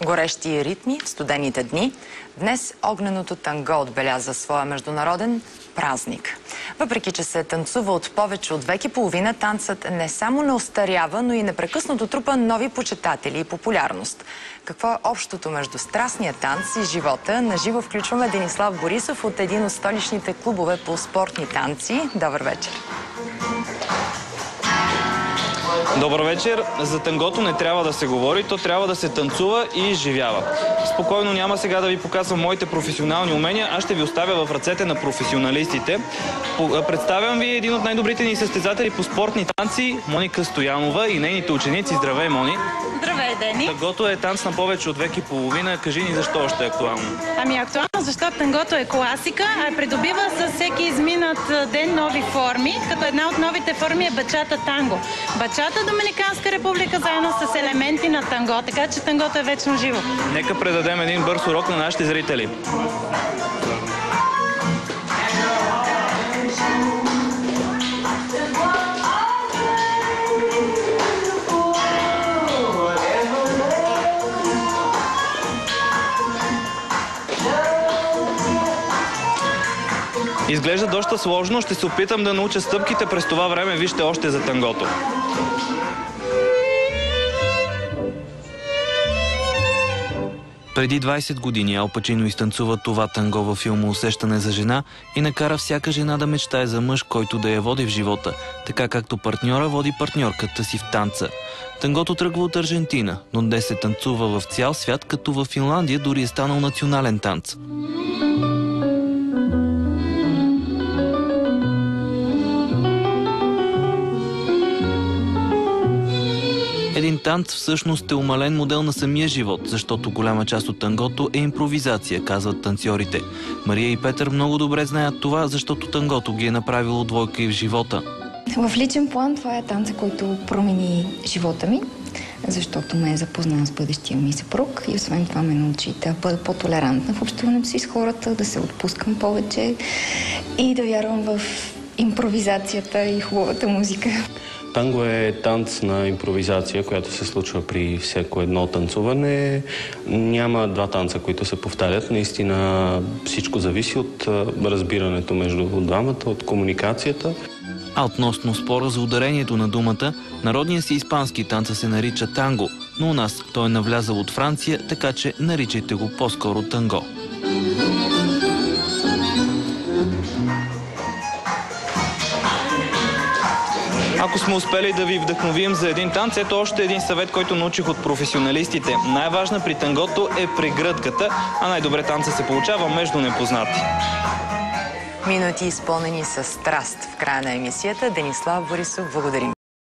Горещи ритми в студените дни. Днес огненото танго отбеляза своя международен празник. Въпреки че се танцува от повече от век и половина, танцът не само не остарява, но и непрекъснато трупа нови почитатели и популярност. Какво е общото между страстния танц и живота? Наживо включваме Денислав Борисов от един от столичните клубове по спортни танци. Добър вечер! Добър вечер. За тангото не трябва да се говори, то трябва да се танцува и изживява. Спокойно, няма сега да ви показвам моите професионални умения, аз ще ви оставя в ръцете на професионалистите. Представям ви един от най-добрите ни състезатели по спортни танци, Моника Стоянова и нейните ученици. Здравей, Мони! Здравей, Дени! Тангото е танц на повече от век и половина. Кажи ни защо още е актуално. Актуално, защото тангото е класика, а придобива със всеки изминат ден нови форми, като една от новите форми е бачата танго. Бачата Доминиканска република заедно с елементи на танго, така че тангото е вечно живо. Нека предадем един бърз урок на нашите зрители. Изглежда доста сложно, ще се опитам да науча стъпките, през това време вижте още за тангото. Преди 20 години Ал Пачино изтанцува това танго във филма "Усещане за жена" и накара всяка жена да мечтае за мъж, който да я води в живота, така както партньора води партньорката си в танца. Тангото тръгва от Аржентина, но днес се танцува в цял свят, като във Финландия дори е станал национален танц. Един танц всъщност е умален модел на самия живот, защото голяма част от тангото е импровизация, казват танцорите. Мария и Петър много добре знаят това, защото тангото ги е направило двойка и в живота. В личен план това е танца, който промени живота ми, защото ме е запознал с бъдещия ми съпруг и освен това ме научи да бъда по-толерантна в общуването си с хората, да се отпускам повече и да вярвам в импровизацията и хубавата музика. Танго е танц на импровизация, която се случва при всяко едно танцуване. Няма два танца, които се повтарят. Наистина всичко зависи от разбирането между двамата, от комуникацията. А относно спора за ударението на думата, народният си испански танца се нарича танго, но у нас той е навлязал от Франция, така че наричайте го по-скоро танго. Ако сме успели да ви вдъхновим за един танц, ето още един съвет, който научих от професионалистите. Най-важна при тангото е прегръдката, а най-добре танца се получава между непознати. Минути изпълнени с страст в края на емисията. Денислав Борисов, благодарим.